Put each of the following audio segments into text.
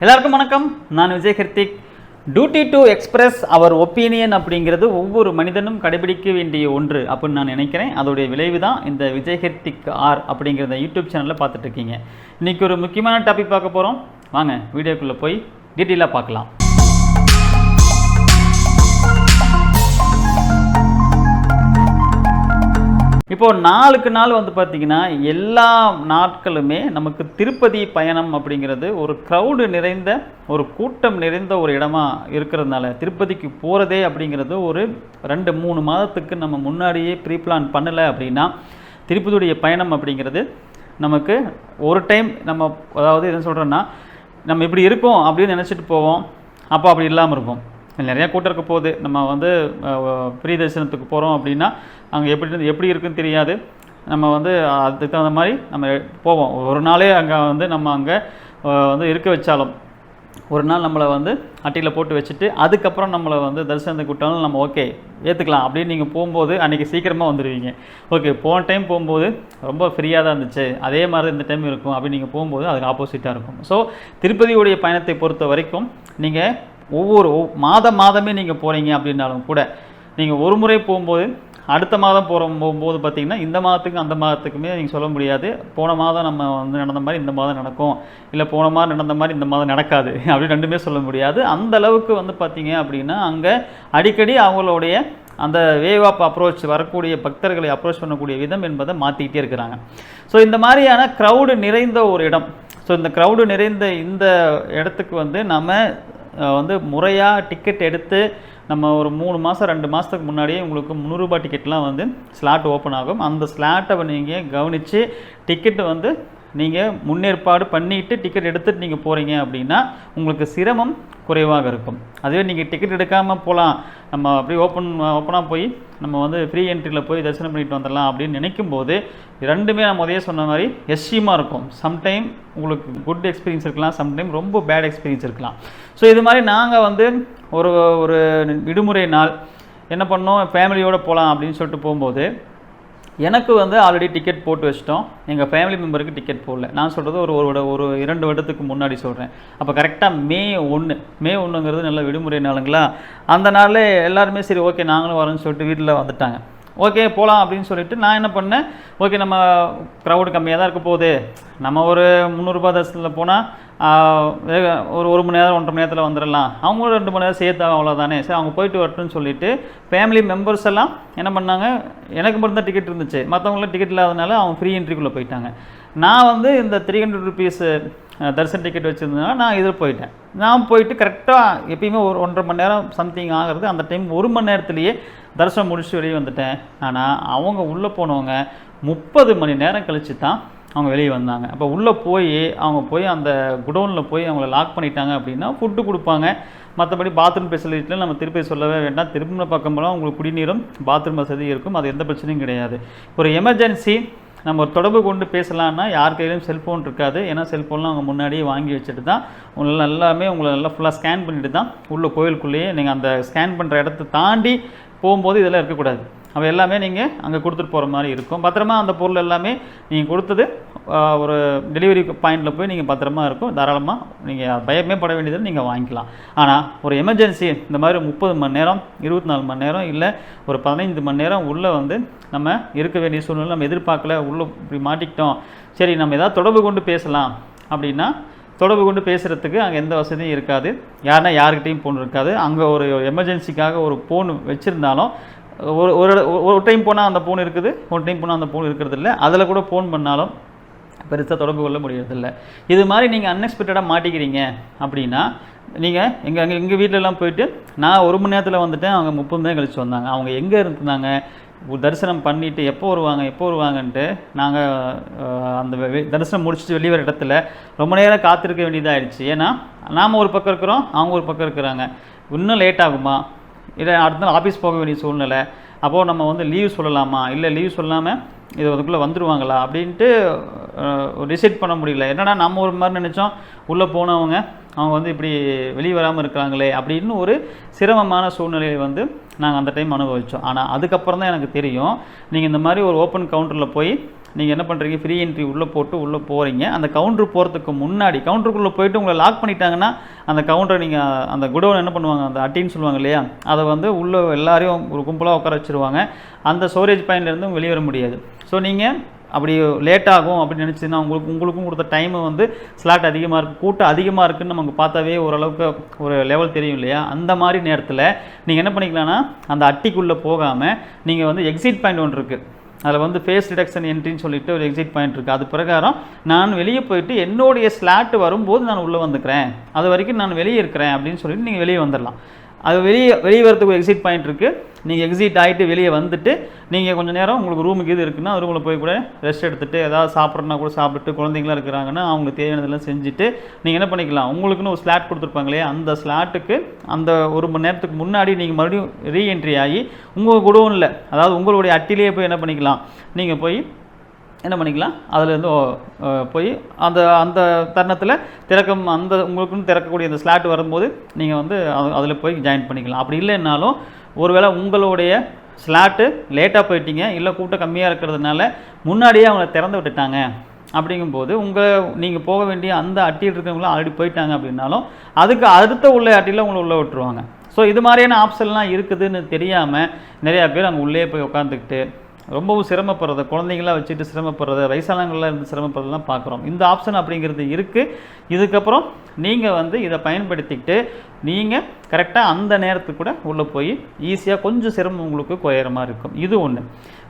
எல்லாருக்கும் வணக்கம். நான் Vijay Kiruthik. Duty to express our opinion அப்படிங்கிறது ஒவ்வொரு மனிதனும் கடைபிடிக்க வேண்டிய ஒன்று அப்படின்னு நான் நினைக்கிறேன். அதோடைய விளைவு தான் இந்த விஜய் கிருத்திக் ஆர் அப்படிங்கிறத யூடியூப் சேனலில் பார்த்துட்டு இருக்கீங்க. இன்றைக்கி ஒரு முக்கியமான டாபிக் பார்க்க போகிறோம். வாங்க வீடியோக்குள்ளே போய் டீட்டெயிலாக பார்க்கலாம். இப்போது நாளுக்கு நாள் பார்த்திங்கன்னா எல்லா நாட்களுமே நமக்கு திருப்பதி பயணம் அப்படிங்கிறது ஒரு க்ரௌடு நிறைந்த ஒரு கூட்டம் நிறைந்த ஒரு இடமா இருக்கிறதுனால திருப்பதிக்கு போகிறதே அப்படிங்கிறது ஒரு 2-3 மாதத்துக்கு நம்ம முன்னாடியே ப்ரீ பிளான் பண்ணலை அப்படின்னா திருப்பதியுடைய பயணம் அப்படிங்கிறது நமக்கு ஒரு டைம் நம்ம அதாவது என்ன சொல்கிறோன்னா நம்ம இப்படி இருக்கோம் அப்படின்னு நினச்சிட்டு போவோம். அப்போ அப்படி இல்லாமல் இருக்கும். நிறையா கூட்டம் இருக்க போகுது. நம்ம ஃப்ரீ தரிசனத்துக்கு போகிறோம் அப்படின்னா அங்கே எப்படி இருக்குன்னு தெரியாது. நம்ம அதுக்கு தகுந்த மாதிரி நம்ம போவோம். ஒரு நாளே அங்கே நம்ம அங்கே இருக்க வச்சாலும் ஒரு நாள் நம்மளை அட்டையில் போட்டு வச்சுட்டு அதுக்கப்புறம் நம்மளை தரிசனத்துக்கு விட்டாலும் நம்ம ஓகே ஏற்றுக்கலாம் அப்படின்னு நீங்கள் போகும்போது அன்றைக்கி சீக்கிரமாக வந்துடுவீங்க. ஓகே போன டைம் போகும்போது ரொம்ப ஃப்ரீயாக தான் இருந்துச்சு, அதே மாதிரி இந்த டைம் இருக்கும் அப்படின்னு நீங்கள் போகும்போது அதுக்கு ஆப்போசிட்டாக இருக்கும். ஸோ திருப்பதியுடைய பயணத்தை பொறுத்த வரைக்கும் நீங்கள் ஒவ்வொரு மாதமே நீங்கள் போகிறீங்க அப்படின்னாலும் கூட நீங்கள் ஒரு முறை போகும்போது அடுத்த மாதம் போகும்போது பார்த்திங்கன்னா இந்த மாதத்துக்கு அந்த மாதத்துக்குமே நீங்கள் சொல்ல முடியாது. போன மாதம் நம்ம நடந்த மாதிரி இந்த மாதம் நடக்கும், இல்லை போன மாதம் நடந்த மாதிரி இந்த மாதம் நடக்காது அப்படி ரெண்டுமே சொல்ல முடியாது. அந்த அளவுக்கு பார்த்தீங்க அப்படின்னா அங்கே அடிக்கடி அவங்களுடைய அந்த வேவ் ஆஃப் அப்ரோச் வரக்கூடிய பக்தர்களை அப்ரோச் பண்ணக்கூடிய விதம் என்பதை மாற்றிக்கிட்டே இருக்கிறாங்க. ஸோ இந்த மாதிரியான க்ரௌடு நிறைந்த ஒரு இடம். ஸோ இந்த க்ரௌடு நிறைந்த இந்த இடத்துக்கு நம்ம முறையாக டிக்கெட் எடுத்து நம்ம ஒரு 3 மாதம் 2 மாதத்துக்கு முன்னாடியே உங்களுக்கு 300 ரூபாய் டிக்கெட்லாம் ஸ்லாட் ஓப்பன் ஆகும். அந்த ஸ்லாட்டை நீங்கள் கவனித்து டிக்கெட்டு நீங்கள் முன்னேற்பாடு பண்ணிவிட்டு டிக்கெட் எடுத்துகிட்டு நீங்கள் போகிறீங்க அப்படின்னா உங்களுக்கு சிரமம் குறைவாக இருக்கும். அதுவே நீங்கள் டிக்கெட் எடுக்காமல் போகலாம், நம்ம அப்படியே ஓப்பனாக போய் நம்ம ஃப்ரீ என்ட்ரியில் போய் தரிசனம் பண்ணிட்டு வந்துடலாம் அப்படின்னு நினைக்கும் போது ரெண்டுமே நம்ம முதலே சொன்ன மாதிரி எஸ்சியமாக இருக்கும். சம்டைம் உங்களுக்கு குட் எக்ஸ்பீரியன்ஸ் இருக்கலாம், சம்டைம் ரொம்ப பேட் எக்ஸ்பீரியன்ஸ் இருக்கலாம். ஸோ இது மாதிரி நாங்கள் ஒரு விடுமுறை நாள் என்ன பண்ணோம், ஃபேமிலியோடு போகலாம் அப்படின்னு சொல்லிட்டு போகும்போது எனக்கு ஆல்ரெடி டிக்கெட் போட்டு வச்சிட்டோம். எங்கள் ஃபேமிலி மெம்பருக்கு டிக்கெட் போடல. நான் சொல்கிறது ஒரு 2 வருடத்துக்கு முன்னாடி சொல்கிறேன். அப்போ கரெக்டாக மே 1 நல்ல விடுமுறை நாளுங்களா. அந்த நாளில் எல்லாருமே சரி ஓகே நாங்களும் வரோன்னு சொல்லிட்டு வீட்டில் வந்துட்டாங்க. ஓகே போகலாம் அப்படின்னு சொல்லிட்டு நான் என்ன பண்ணேன், ஓகே நம்ம க்ரௌடு கம்மியாக தான் இருக்க போகுது, நம்ம ஒரு 300 ரூபாய் தரிசனத்தில் போனால் ஒரு 1 மணி நேரம் 1.5 மணி நேரத்தில் வந்துடலாம், அவங்களும் 2 மணி நேரம் சேர்த்து அவ்வளோதானே, சரி அவங்க போயிட்டு வரட்டும்னு சொல்லிட்டு ஃபேமிலி மெம்பர்ஸ் எல்லாம் என்ன பண்ணாங்க, எனக்கு மட்டும் தான் டிக்கெட் இருந்துச்சு, மற்றவங்களும் டிக்கெட் இல்லாதனால அவங்க ஃப்ரீ என்ட்ரிக்குள்ளே போயிட்டாங்க. நான் இந்த 300 ருபீஸ் தரிசன டிக்கெட் வச்சுருந்ததுனால நான் இதில் போயிட்டேன். நான் போயிட்டு கரெக்டாக எப்பயுமே ஒரு 1.5 மணி நேரம் சம்திங் ஆகிறது, அந்த டைம் 1 மணி நேரத்துலேயே தரிசனம் முடிச்சுட்டு வெளியே வந்துட்டேன். ஆனால் அவங்க உள்ளே போனவங்க 30 மணி நேரம் கழித்து தான் அவங்க வெளியே வந்தாங்க. அப்போ உள்ளே அவங்க அந்த குடோனில் போய் அவங்கள லாக் பண்ணிட்டாங்க அப்படின்னா ஃபுட்டு கொடுப்பாங்க. மற்றபடி பாத்ரூம் ஃபெசிலிட்டியில் நம்ம திருப்பி சொல்லவே வேண்டாம். திரும்ப பக்கமெல்லாம் உங்களுக்கு குடிநீரும் பாத்ரூம் வசதி இருக்கும், அது எந்த பிரச்சனையும் கிடையாது. ஒரு எமர்ஜென்சி நம்ம ஒரு தொடர்பு கொண்டு பேசலான்னா யார் கையிலும் செல்ஃபோன் இருக்காது. ஏன்னா செல்ஃபோன்லாம் அவங்க முன்னாடியே வாங்கி வச்சுட்டு தான் எல்லாமே உங்களை நல்லா ஃபுல்லாக ஸ்கேன் பண்ணிட்டு தான் உள்ள கோயிலுக்குள்ளேயே நீங்கள் அந்த ஸ்கேன் பண்ணுற இடத்த தாண்டி போகும்போது இதெல்லாம் இருக்கக்கூடாது. அவ எல்லாமே நீங்கள் அங்கே கொடுத்துட்டு போகிற மாதிரி இருக்கும். பத்திரமா அந்த பொருள் எல்லாமே நீங்கள் கொடுத்தது ஒரு டெலிவரி பாயிண்டில் போய் நீங்கள் பத்திரமா இருக்கும். தாராளமாக நீங்கள் பயமே பட வேண்டியது நீங்கள் வாங்கிக்கலாம். ஆனால் ஒரு எமர்ஜென்சி இந்த மாதிரி 30 மணி நேரம் 24 மணி நேரம் இல்லை ஒரு 15 மணி நேரம் உள்ளே நம்ம இருக்க வேண்டிய சூழ்நிலை நம்ம எதிர்பார்க்கல, உள்ளே இப்படி மாட்டிக்கிட்டோம், சரி நம்ம ஏதாவது தொடர்பு கொண்டு பேசலாம் அப்படின்னா தொடர்பு கொண்டு பேசுகிறதுக்கு அங்கே எந்த வசதியும் இருக்காது. யார்கிட்டையும் ஃபோன் இருக்காது. அங்கே ஒரு எமர்ஜென்சிக்காக ஒரு ஃபோன் வச்சுருந்தாலும் ஒரு டைம் போனால் அந்த ஃபோன் இருக்குது, ஒரு டைம் போனால் அந்த ஃபோன் இருக்கிறது இல்லை. அதில் கூட ஃபோன் பண்ணாலும் பெருசாக தொடர்பு கொள்ள முடியறதில்ல. இது மாதிரி நீங்கள் அன்எக்ஸ்பெக்டடாக மாட்டிக்கிறீங்க அப்படின்னா நீங்கள் எங்கள் வீட்டிலலாம் போயிட்டு நான் 1 மணி நேரத்தில் வந்துட்டேன், அவங்க 30 மணி கழிச்சு வந்தாங்க. அவங்க எங்கே இருந்தாங்க, தரிசனம் பண்ணிவிட்டு எப்போ வருவாங்கன்ட்டு நாங்கள் அந்த தரிசனம் முடிச்சுட்டு வெளியே வர இடத்துல ரொம்ப நேரம் காத்திருக்க வேண்டியதாகிடுச்சு. ஏன்னா நாம் ஒரு பக்கம் இருக்கிறோம், அவங்க ஒரு பக்கம் இருக்கிறாங்க. இன்னும் லேட் ஆகுமா, இல்லை அடுத்த நாள் ஆஃபீஸ் போக வேண்டிய சூழ்நிலை, அப்போது நம்ம லீவ் சொல்லலாமா, இல்லை லீவ் சொல்லாமல் இது அதுக்குள்ளே வந்துடுவாங்களா அப்படின்ட்டு டிசைட் பண்ண முடியல. என்னடா நம்ம ஒரு மாதிரி நினச்சோம், உள்ளே போனவங்க அவங்க இப்படி வெளியே வராமல் இருக்கிறாங்களே அப்படின்னு ஒரு சிரமமான சூழ்நிலையை நாங்கள் அந்த டைம் அனுபவித்தோம். ஆனால் அதுக்கப்புறம் தான் எனக்கு தெரியும், நீங்கள் இந்த மாதிரி ஒரு ஓப்பன் கவுண்டரில் போய் நீங்கள் என்ன பண்ணுறீங்க, ஃப்ரீ என்ட்ரி உள்ளே போட்டு உள்ளே போகிறீங்க. அந்த கவுண்டர் போகிறதுக்கு முன்னாடி கவுண்டருக்குள்ளே போயிட்டு உங்களை லாக் பண்ணிட்டாங்கன்னா அந்த கவுண்டரை நீங்கள் அந்த குடோன் என்ன பண்ணுவாங்க, அந்த அட்டின்னு சொல்லுவாங்க இல்லையா, அதை வந்து உள்ளே எல்லாரையும் ஒரு கும்பலாக உட்கார வச்சுருவாங்க. அந்த ஸ்டோரேஜ் பாயிண்ட்லேருந்து வெளியே வர முடியாது. ஸோ நீங்கள் அப்படி லேட் ஆகும் அப்படின்னு நினச்சின்னா உங்களுக்கும் கொடுத்த டைமு வந்து ஸ்லாட் அதிகமாக இருக்குது, கூட்டம் அதிகமாக இருக்குதுன்னு நமக்கு பார்த்தாவே ஓரளவுக்கு ஒரு லெவல் தெரியும் இல்லையா. அந்த மாதிரி நேரத்தில் நீங்கள் என்ன பண்ணிக்கலாம்னா அந்த அட்டிக்குள்ளே போகாமல் நீங்கள் வந்து எக்ஸிட் பாயிண்ட் ஒன்று இருக்குது, அதில் வந்து ஃபேஸ் ரிடக்ஷன் என்ட்ரின்னு சொல்லிட்டு ஒரு எக்ஸிட் பாயிண்ட் இருக்குது. அது பிரகாரம் நான் வெளியே போயிட்டு என்னுடைய ஸ்லாட்டு வரும்போது நான் உள்ளே வந்துக்கிறேன், அது வரைக்கும் நான் வெளியே இருக்கிறேன் அப்படின்னு சொல்லிட்டு நீங்கள் வெளியே வந்துடலாம். அது வெளியே வரதுக்கு ஒரு எக்ஸிட் பாயிண்ட் இருக்குது. நீங்கள் எக்ஸிட் ஆகிட்டு வெளியே வந்துட்டு நீங்கள் கொஞ்சம் நேரம் உங்களுக்கு ரூமுக்கு இது இருக்குன்னா ரூமில் போய் கூட ரெஸ்ட் எடுத்துகிட்டு ஏதாவது சாப்பிட்றனா கூட சாப்பிட்டுட்டு, குழந்தைங்களாம் இருக்கிறாங்கன்னா அவங்களுக்கு தேவையானதெல்லாம் செஞ்சுட்டு நீங்கள் என்ன பண்ணிக்கலாம், உங்களுக்குன்னு ஒரு ஸ்லாட் கொடுத்துருப்பாங்க இல்லையா, அந்த ஸ்லாட்டுக்கு அந்த 1 மணி நேரத்துக்கு முன்னாடி நீங்கள் மறுபடியும் ரீஎன்ட்ரி ஆகி உங்கள் குடோனில், அதாவது உங்களுடைய அட்டிலேயே போய் என்ன பண்ணிக்கலாம், நீங்கள் போய் என்ன பண்ணிக்கலாம், அதுலேருந்து போய் அந்த அந்த தருணத்தில் அந்த உங்களுக்குன்னு திறக்கக்கூடிய அந்த ஸ்லாட் வரும்போது நீங்கள் வந்து அதில் போய் ஜாயின் பண்ணிக்கலாம். அப்படி இல்லைன்னாலும் ஒருவேளை உங்களுடைய ஸ்லாட்டு லேட்டாக போயிட்டீங்க, இல்லை கூட்டம் கம்மியாக இருக்கிறதுனால முன்னாடியே அவங்கள திறந்து விட்டுட்டாங்க அப்படிங்கும்போது நீங்கள் போக வேண்டிய அந்த அட்டியில் இருக்கிறவங்களும் ஆல்ரெடி போயிட்டாங்க அப்படின்னாலும் அதுக்கு அடுத்த உள்ள அட்டியில் உங்களை உள்ளே விட்டுருவாங்க. ஸோ இது மாதிரியான ஆப்ஷன்லாம் இருக்குதுன்னு தெரியாமல் நிறையா பேர் அங்கே உள்ளே போய் உட்காந்துக்கிட்டு ரொம்பவும் சிரமப்படுறது, குழந்தைங்களாம் வச்சுட்டு சிரமப்படுறது, வயசானவங்களாம் இருந்து சிரமப்படுறதுலாம் பார்க்குறோம். இந்த ஆப்ஷன் அப்படிங்கிறது இருக்குது. இதுக்கப்புறம் நீங்கள் வந்து இதை பயன்படுத்திக்கிட்டு நீங்கள் கரெக்டாக அந்த நேரத்துக்கு கூட உள்ளே போய் ஈஸியாக கொஞ்சம் சிரமம் உங்களுக்கு குறையிற மாதிரி இருக்கும். இது ஒன்று.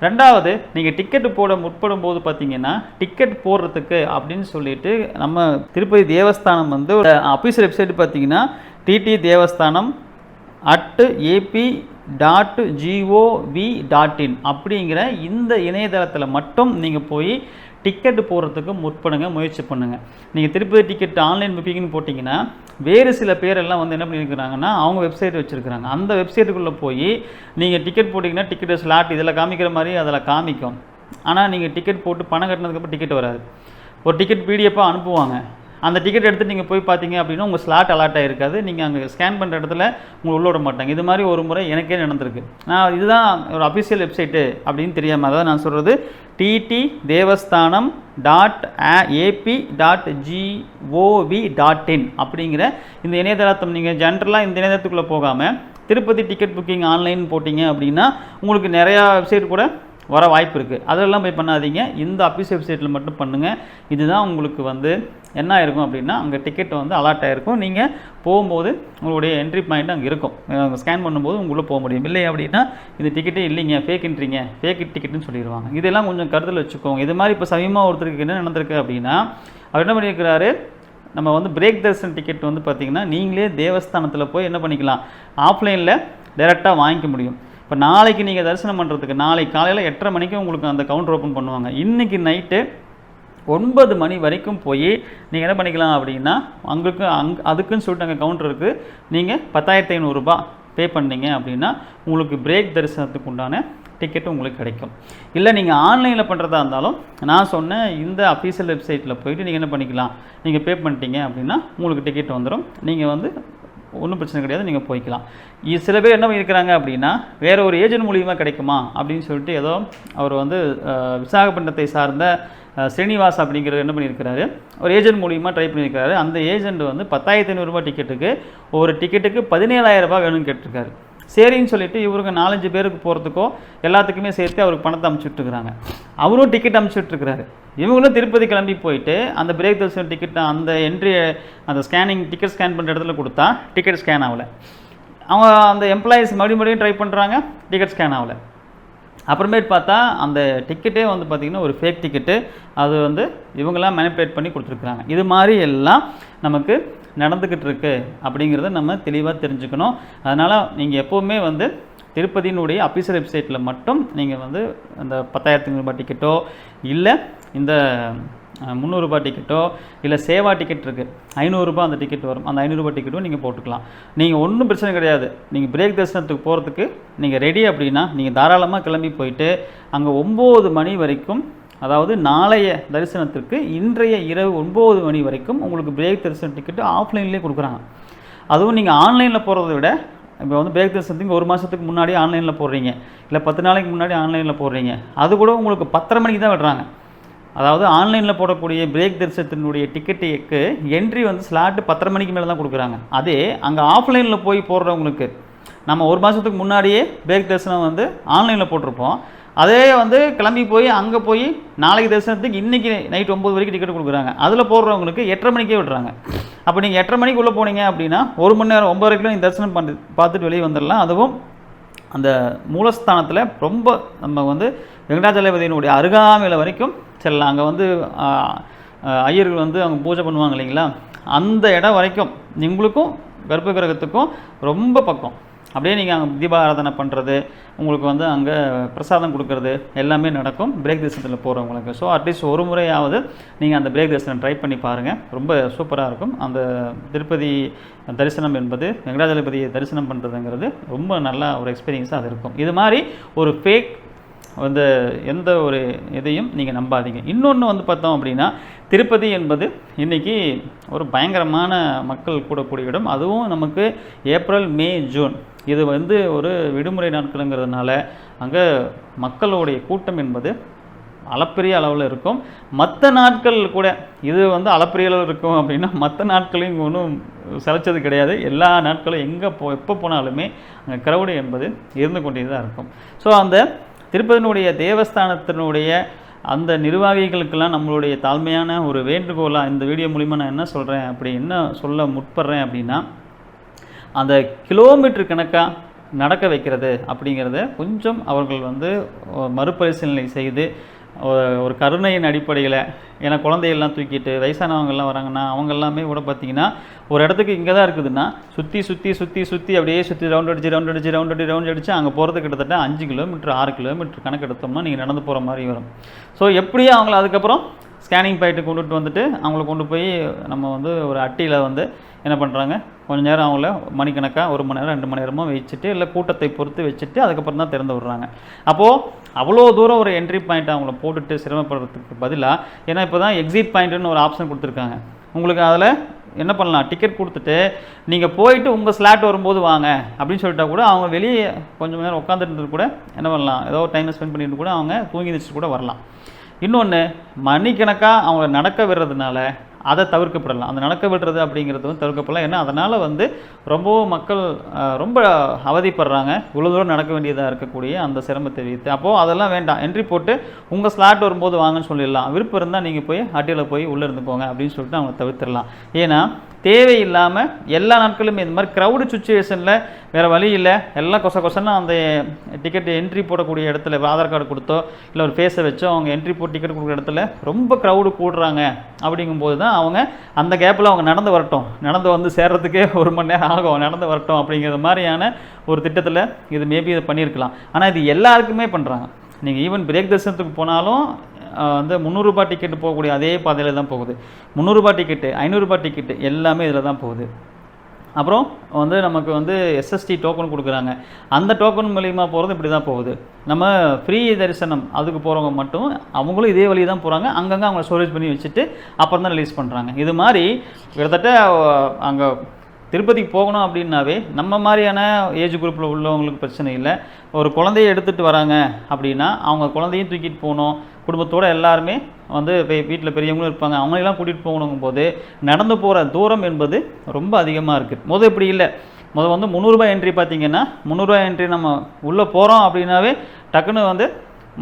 ரெண்டாவது, நீங்கள் டிக்கெட்டு போட முற்படும் போது பார்த்தீங்கன்னா டிக்கெட் போடுறதுக்கு அப்படின்னு சொல்லிட்டு நம்ம திருப்பதி தேவஸ்தானம் வந்து ஒரு அஃபீஷியல் வெப்சைட் பார்த்தீங்கன்னா ttdevastanam@ap.gov.in அப்படிங்கிற இந்த இணையதளத்தில் மட்டும் நீங்கள் போய் டிக்கெட்டு போடுறதுக்கு முயற்சி பண்ணுங்கள். நீங்கள் திருப்பதி டிக்கெட் ஆன்லைன் புக்கிங்னு போட்டிங்கன்னா வேறு சில பேரெல்லாம் வந்து என்ன பண்ணியிருக்கிறாங்கன்னா அவங்க வெப்சைட் வச்சுருக்கிறாங்க. அந்த வெப்சைட்டுக்குள்ளே போய் நீங்கள் டிக்கெட் போட்டிங்கன்னா டிக்கெட்டு ஸ்லாட் இதில் காமிக்கிற மாதிரி அதில் காமிக்கும். ஆனால் நீங்கள் டிக்கெட் போட்டு பணம் கட்டினதுக்கப்புறம் டிக்கெட் வராது. ஒரு டிக்கெட் பிடிஎஃபாக அனுப்புவாங்க. அந்த டிக்கெட் எடுத்து நீங்கள் போய் பார்த்தீங்க அப்படின்னா உங்கள் ஸ்லாட் அலாட் ஆகிருக்காது. நீங்கள் அங்கே ஸ்கேன் பண்ணுற இடத்துல உங்களை உள்ள விட மாட்டாங்க. இது மாதிரி ஒரு முறை எனக்கே நடந்திருக்கு. நான் இதுதான் ஒரு அஃபிஷியல் வெப்சைட்டு அப்படின்னு தெரியாமல், அதாவது நான் சொல்கிறது ttdevastanam.ap.gov.in அப்படிங்கிற இந்த இணையதளத்தை நீங்கள் ஜென்ரலாக இந்த இணையதளத்துக்குள்ளே போகாமல் திருப்பதி டிக்கெட் புக்கிங் ஆன்லைன் போட்டிங்க அப்படின்னா உங்களுக்கு நிறையா வெப்சைட் கூட வர வாய்ப்பு இருக்குது. அதெல்லாம் போய் பண்ணாதீங்க. இந்த அஃபீஷியல் வெப்சைட்டில் மட்டும் பண்ணுங்கள். இதுதான் உங்களுக்கு வந்து என்ன ஆயிருக்கும் அப்படின்னா அங்கே டிக்கெட் வந்து அலாட் ஆகிருக்கும். நீங்கள் போகும்போது உங்களுடைய என்ட்ரி பாயிண்ட் அங்கே இருக்கும். ஸ்கேன் பண்ணும்போது உங்களுக்குள்ளே போக முடியும். இல்லை அப்படின்னா இது டிக்கெட்டே இல்லைங்க, ஃபேக் டிக்கெட்டுன்னு சொல்லிடுவாங்க. இதெல்லாம் கொஞ்சம் கருத்தில் வச்சுக்கோங்க. இது மாதிரி இப்போ சமயமாக ஒருத்தருக்கு என்ன நடந்திருக்கு அப்படின்னா அவர் என்ன பண்ணியிருக்கிறாரு, நம்ம வந்து பிரேக் தரிசன டிக்கெட் வந்து பார்த்திங்கன்னா நீங்களே தேவஸ்தானத்தில் போய் என்ன பண்ணிக்கலாம், ஆஃப்லைனில் டைரெக்டாக வாங்கிக்க முடியும். இப்போ நாளைக்கு நீங்கள் தரிசனம் பண்ணுறதுக்கு நாளைக்கு காலையில் 8:30 மணிக்கு உங்களுக்கு அந்த கவுண்டர் ஓப்பன் பண்ணுவாங்க. இன்றைக்கி நைட்டு 9 மணி வரைக்கும் போய் நீங்கள் என்ன பண்ணிக்கலாம் அப்படின்னா அதுக்குன்னு சொல்லிட்டு அங்கே கவுண்டர் இருக்குது. நீங்கள் 10,500 ரூபாய் பே பண்ணீங்க அப்படின்னா உங்களுக்கு பிரேக் தரிசனத்துக்கு உண்டான டிக்கெட்டு உங்களுக்கு கிடைக்கும். இல்லை நீங்கள் ஆன்லைனில் பண்ணுறதா இருந்தாலும் நான் சொன்ன இந்த அஃபீஷியல் வெப்சைட்டில் போய்ட்டு நீங்கள் என்ன பண்ணிக்கலாம், நீங்கள் பே பண்ணிட்டீங்க அப்படின்னா உங்களுக்கு டிக்கெட் வந்துடும். நீங்கள் வந்து ஒன்றும் பிரச்சனை கிடையாது, நீங்கள் போய்க்கலாம். சில பேர் என்ன பண்ணியிருக்கிறாங்க அப்படின்னா வேறு ஒரு ஏஜென்ட் மூலியமாக கிடைக்குமா அப்படின்னு சொல்லிட்டு ஏதோ அவர் வந்து விசாகப்பட்டினத்தை சார்ந்த ஸ்ரீனிவாஸ் அப்படிங்கிறது என்ன பண்ணியிருக்கிறாரு, ஒரு ஏஜென்ட் மூலியமாக ட்ரை பண்ணியிருக்கிறாரு. அந்த ஏஜென்ட் வந்து 10,500 ரூபாய் டிக்கெட்டுக்கு ஒரு டிக்கெட்டுக்கு 17,000 ரூபாய் வேணும்னு கேட்டிருக்காரு. சரின்னு சொல்லிட்டு இவருக்கு 4-5 பேருக்கு போகிறதுக்கோ எல்லாத்துக்குமே சேர்த்து அவருக்கு பணத்தை அனுப்பிச்சுட்ருக்குறாங்க. அவரும் டிக்கெட் அனுப்பிச்சுட்ருக்கிறாரு. இவங்களும் திருப்பதி கிளம்பி போயிட்டு அந்த பிரேக் தரிசனம் டிக்கெட் அந்த என்ட்ரி அந்த ஸ்கேனிங் டிக்கெட் ஸ்கேன் பண்ணுற இடத்துல கொடுத்தா டிக்கெட் ஸ்கேன் ஆகலை. அவங்க அந்த எம்ப்ளாயீஸ் மறுபடியும் ட்ரை பண்ணுறாங்க, டிக்கெட் ஸ்கேன் ஆகலை. அப்புறமேட்டு பார்த்தா அந்த டிக்கெட்டே வந்து பார்த்திங்கன்னா ஒரு ஃபேக் டிக்கெட்டு, அது வந்து இவங்கெல்லாம் மேனிப்புலேட் பண்ணி கொடுத்துருக்குறாங்க. இது மாதிரி எல்லாம் நமக்கு நடந்துக்கிட்டு இருக்கு அப்படிங்கிறத நம்ம தெளிவாக தெரிஞ்சுக்கணும். அதனால் நீங்கள் எப்போவுமே வந்து திருப்பதியினுடைய அஃபீஷியல் வெப்சைட்டில் மட்டும் நீங்கள் வந்து அந்த 10,500 ரூபாய் டிக்கெட்டோ இல்லை இந்த 300 ரூபாய் டிக்கெட்டோ இல்லை சேவா டிக்கெட் இருக்குது 500 ரூபாய் அந்த டிக்கெட் வரும், அந்த 500 ரூபாய் டிக்கெட்டும் நீங்கள் போட்டுக்கலாம். நீங்கள் ஒன்றும் பிரச்சனை கிடையாது. நீங்கள் பிரேக் தரிசனத்துக்கு போகிறதுக்கு நீங்கள் ரெடி அப்படின்னா நீங்கள் தாராளமாக கிளம்பி போயிட்டு அங்கே 9 மணி வரைக்கும், அதாவது நாளைய தரிசனத்திற்கு இன்றைய இரவு 9 மணி வரைக்கும் உங்களுக்கு பிரேக் தரிசன டிக்கெட்டு ஆஃப்லைன்லேயே கொடுக்குறாங்க. அதுவும் நீங்கள் ஆன்லைனில் போகிறத விட இப்போ வந்து பிரேக் தரிசனத்துக்கு 1 மாதத்துக்கு முன்னாடி ஆன்லைனில் போடுறீங்க, இல்லை 10 நாளைக்கு முன்னாடி ஆன்லைனில் போடுறீங்க, அது கூட உங்களுக்கு 10:30 மணிக்கு தான் விடுறாங்க. அதாவது ஆன்லைனில் போடக்கூடிய பிரேக் தரிசனத்தினுடைய டிக்கெட்டுக்கு என்ட்ரி வந்து ஸ்லாட்டு 10:30 மணிக்கு மேலே தான் கொடுக்குறாங்க. அதே அங்கே ஆஃப்லைனில் போய் போடுறவங்களுக்கு நம்ம ஒரு மாதத்துக்கு முன்னாடியே பிரேக் தரிசனம் வந்து ஆன்லைனில் போட்டிருப்போம். அதே வந்து கிளம்பி போய் அங்கே போய் நாளைக்கு தரிசனத்துக்கு இன்றைக்கி நைட் 9 வரைக்கும் டிக்கெட் கொடுக்குறாங்க. அதில் போடுறவங்களுக்கு 8:30 மணிக்கே விடுறாங்க. அப்போ நீங்கள் 8:30 மணிக்கு உள்ளே போனீங்க அப்படின்னா 1 மணி நேரம் 9 வரைக்கும் நீங்கள் தரிசனம் பார்த்துட்டு வெளியே வந்துடலாம். அதுவும் அந்த மூலஸ்தானத்தில் ரொம்ப நம்ம வந்து வெங்கடாஜலபதியினுடைய அருகாமையில் வரைக்கும் செல்லலாம். அங்கே வந்து ஐயர்கள் வந்து அவங்க பூஜை பண்ணுவாங்க இல்லைங்களா, அந்த இடம் வரைக்கும் உங்களுக்கும் கர்ப்ப கிரகத்துக்கும் ரொம்ப பக்கம். அப்படியே நீங்கள் அங்கே தீபாராதனை பண்ணுறது, உங்களுக்கு வந்து அங்கே பிரசாதம் கொடுக்கறது எல்லாமே நடக்கும் பிரேக் தரிசனத்தில் போகிறவங்களுக்கு. ஸோ அட்லீஸ்ட் ஒரு முறையாவது நீங்கள் அந்த பிரேக் தரிசனம் ட்ரை பண்ணி பாருங்கள், ரொம்ப சூப்பராக இருக்கும். அந்த திருப்பதி தரிசனம் என்பது வெங்கடாஜலபதியை தரிசனம் பண்ணுறதுங்கிறது ரொம்ப நல்ல ஒரு எக்ஸ்பீரியன்ஸாக அது இருக்கும். இது மாதிரி ஒரு ஃபேக் வந்து எந்த ஒரு இதையும் நீங்கள் நம்பாதீங்க. இன்னொன்று வந்து பார்த்தோம் அப்படின்னா, திருப்பதி என்பது இன்றைக்கி ஒரு பயங்கரமான மக்கள் கூடக்கூடிய இடம். அதுவும் நமக்கு ஏப்ரல், மே, ஜூன் இது வந்து ஒரு விடுமுறை நாட்களுங்கிறதுனால அங்கே மக்களுடைய கூட்டம் என்பது அளப்பரிய அளவில் இருக்கும். மற்ற நாட்கள் கூட இது வந்து அளப்பரிய அளவில் இருக்கும் அப்படின்னா, மற்ற நாட்களையும் ஒன்றும் சளைச்சது கிடையாது. எல்லா நாட்களும் எங்கே எப்போ போனாலுமே அங்கே க்ரௌடு என்பது இருந்து கொண்டே தான் இருக்கும். ஸோ அந்த திருப்பதியினுடைய தேவஸ்தானத்தினுடைய அந்த நிர்வாகிகளுக்கெல்லாம் நம்மளுடைய தாழ்மையான ஒரு வேண்டுகோளாக இந்த வீடியோ மூலிமா நான் என்ன சொல்கிறேன் அப்படி என்ன சொல்ல முற்படுறேன் அப்படின்னா, அந்த கிலோமீட்டர் கணக்காக நடக்க வைக்கிறது அப்படிங்கிறத கொஞ்சம் அவர்கள் வந்து மறுபரிசீலனை செய்து ஒரு கருணையின் அடிப்படையில், ஏன்னா குழந்தைகள்லாம் தூக்கிட்டு வயசானவங்கள்லாம் வராங்கன்னா அவங்க எல்லாமே கூட பார்த்திங்கன்னா ஒரு இடத்துக்கு இங்கே தான் இருக்குதுன்னா சுற்றி சுற்றி சுற்றி சுற்றி அப்படியே சுற்றி ரவுண்ட் அடித்து அங்கே போகிறது கிட்டத்தட்ட 5 கிலோமீட்டர் 6 கிலோமீட்டர் கணக்கு எடுத்தோம்னா நீங்கள் நடந்து போகிற மாதிரி வரும். ஸோ எப்படியும் அவங்கள அதுக்கப்புறம் ஸ்கேனிங் பாயிண்ட்டு கொண்டுட்டு வந்துட்டு அவங்கள கொண்டு போய் நம்ம வந்து ஒரு அட்டியில் வந்து என்ன பண்ணுறாங்க, கொஞ்சம் நேரம் அவங்கள மணிக்கணக்காக 1 மணி நேரம் 2 மணி நேரமோ வச்சுட்டு, இல்லை கூட்டத்தை பொறுத்து வச்சுட்டு அதுக்கப்புறம் தான் திறந்து விடுறாங்க. அப்போது அவ்வளோ தூரம் ஒரு என்ட்ரி பாயிண்ட் அவங்கள போட்டுட்டு சிரமப்படுறதுக்கு பதிலாக, ஏன்னா இப்போ தான் எக்ஸிட் பாயிண்ட்டுன்னு ஒரு ஆப்ஷன் கொடுத்துருக்காங்க. உங்களுக்கு அதில் என்ன பண்ணலாம், டிக்கெட் கொடுத்துட்டு நீங்கள் போயிட்டு உங்கள் ஸ்லாட் வரும்போது வாங்க அப்படின்னு சொல்லிட்டா கூட அவங்க வெளியே கொஞ்சம் நேரம் உட்காந்துட்டு கூட என்ன பண்ணலாம், ஏதோ டைமை ஸ்பெண்ட் பண்ணிட்டு கூட அவங்க தூங்கி வச்சுட்டு கூட வரலாம். இன்னொன்று, மணிக்கணக்காக அவங்கள நடக்க விடுறதுனால அதை தவிர்க்கப்படலாம். அந்த நடக்க விடுறது அப்படிங்கிறது வந்து தவிர்க்கப்படலாம். ஏன்னா அதனால் வந்து ரொம்பவும் மக்கள் ரொம்ப அவதிப்படுறாங்க. இவ்வளோ தூரம் நடக்க வேண்டியதாக இருக்கக்கூடிய அந்த சிரமத்தை வைத்து. அப்போது அதெல்லாம் வேண்டாம், என்ட்ரி போட்டு உங்கள் ஸ்லாட் வரும்போது வாங்கன்னு சொல்லிடலாம். விருப்பம் இருந்தால் நீங்கள் போய் அட்டியில் போய் உள்ளே இருந்துக்கோங்க அப்படின்னு சொல்லிட்டு அவங்க தவிர்த்திடலாம். ஏன்னா தேவையில்லாமல் எல்லா நாட்களுமே இந்த மாதிரி க்ரௌடு சுச்சுவேஷனில் வேறு வழி இல்லை, எல்லாம் கொசன்னு அந்த டிக்கெட் என்ட்ரி போடக்கூடிய இடத்துல ஆதார் கார்டு கொடுத்தோ இல்லை ஒரு ஃபேஸை வச்சோ அவங்க என்ட்ரி போட்டு டிக்கெட் கொடுக்குற இடத்துல ரொம்ப க்ரௌடு கூடுறாங்க. அப்படிங்கும்போது தான் அவங்க அந்த கேப்பில் அவங்க நடந்து வரட்டும், நடந்து வந்து சேர்றதுக்கே 1 மணி நேரம் ஆகும், நடந்து வரட்டும் அப்படிங்கிற மாதிரியான ஒரு திட்டத்தில் இது மேபி இதை பண்ணியிருக்கலாம். ஆனால் இது எல்லாருக்குமே பண்ணுறாங்க. நீங்கள் ஈவன் பிரேக் தரிசனத்துக்கு போனாலும் வந்து 300 ரூபாய் டிக்கெட்டு போகக்கூடிய அதே பாதையில் தான் போகுது. 300 ரூபாய் டிக்கெட்டு, 500 ரூபாய் டிக்கெட்டு எல்லாமே இதில் தான் போகுது. அப்புறம் வந்து நமக்கு வந்து எஸ்எஸ்டி டோக்கன் கொடுக்குறாங்க. அந்த டோக்கன் மூலிமா போகிறது இப்படி தான் போகுது. நம்ம ஃப்ரீ தரிசனம் அதுக்கு போகிறவங்க மட்டும் அவங்களும் இதே வழி தான் போகிறாங்க. அங்கங்கே அவங்க ஸ்டோரேஜ் பண்ணி வச்சுட்டு அப்புறம் தான் ரிலீஸ் பண்ணுறாங்க. இது மாதிரி கிட்டத்தட்ட அங்கே திருப்பதிக்கு போகணும் அப்படின்னாவே நம்ம மாதிரியான ஏஜ் குரூப்பில் உள்ளவங்களுக்கு பிரச்சனை இல்லை. ஒரு குழந்தைய எடுத்துகிட்டு வராங்க அப்படின்னா அவங்க குழந்தையும் தூக்கிட்டு போகணும், குடும்பத்தோடு எல்லாருமே வந்து வீட்டில் பெரியவங்களும் இருப்பாங்க, அவங்களெல்லாம் கூட்டிகிட்டு போகணுங்கும் போது நடந்து போகிற தூரம் என்பது ரொம்ப அதிகமாக இருக்குது. இப்படி இல்லை. வந்து 300 ரூபாய் என்ட்ரி பார்த்திங்கன்னா 300 ரூபாய் என்ட்ரி நம்ம உள்ளே போகிறோம் அப்படின்னாவே டக்குன்னு வந்து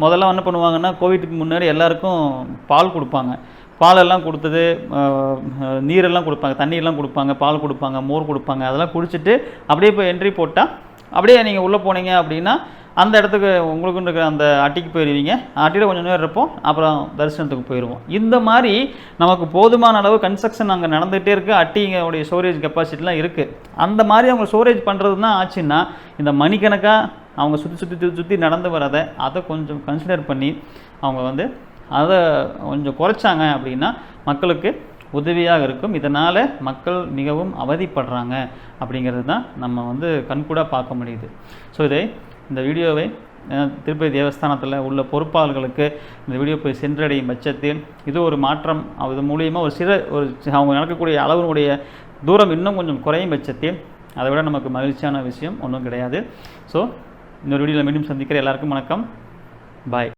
முதல்ல என்ன பண்ணுவாங்கன்னா, கோவிட்டுக்கு முன்னாடி எல்லாருக்கும் பால் கொடுப்பாங்க. பாலெல்லாம் கொடுத்தது, நீரெல்லாம் கொடுப்பாங்க, தண்ணியெல்லாம் கொடுப்பாங்க, பால் கொடுப்பாங்க, மோர் கொடுப்பாங்க. அதெல்லாம் குடிச்சிட்டு அப்படியே போய் என்ட்ரி போட்டால் அப்படியே நீங்கள் உள்ளே போனீங்க அப்படின்னா அந்த இடத்துக்கு உங்களுக்குன்னு இருக்கிற அந்த அட்டிக்கு போயிடுவீங்க. அட்டியில் கொஞ்சம் நேரம் இருப்போம், அப்புறம் தரிசனத்துக்கு போயிடுவோம். இந்த மாதிரி நமக்கு போதுமான அளவு கன்ஸ்ட்ரக்ஷன் அங்கே நடந்துகிட்டே இருக்குது. அட்டிங்களுடைய ஸ்டோரேஜ் கெப்பாசிட்டிலாம் இருக்குது. அந்த மாதிரி அவங்க ஸ்டோரேஜ் பண்ணுறது தான் ஆச்சுன்னா இந்த மணிக்கணக்காக அவங்க சுற்றி நடந்து வரதை அதை கொஞ்சம் கன்சிடர் பண்ணி அவங்க வந்து அதை கொஞ்சம் குறைச்சாங்க அப்படின்னா மக்களுக்கு உதவியாக இருக்கும். இதனால் மக்கள் மிகவும் அவதிப்படுறாங்க அப்படிங்கிறது தான் நம்ம வந்து கண்கூடாக பார்க்க முடியுது. ஸோ இந்த வீடியோவை திருப்பதி தேவஸ்தானத்தில் உள்ள பொறுப்பாளர்களுக்கு இந்த வீடியோ போய் சென்றடையும் பட்சத்தில் இது ஒரு மாற்றம், அது மூலியமாக அவங்க நடக்கக்கூடிய அளவினுடைய தூரம் இன்னும் கொஞ்சம் குறையும் பட்சத்தில் அதை விட நமக்கு மகிழ்ச்சியான விஷயம் ஒன்றும் கிடையாது. ஸோ இந்த வீடியோவில் மீண்டும் சந்திக்கிற எல்லாருக்கும் வணக்கம், பாய்.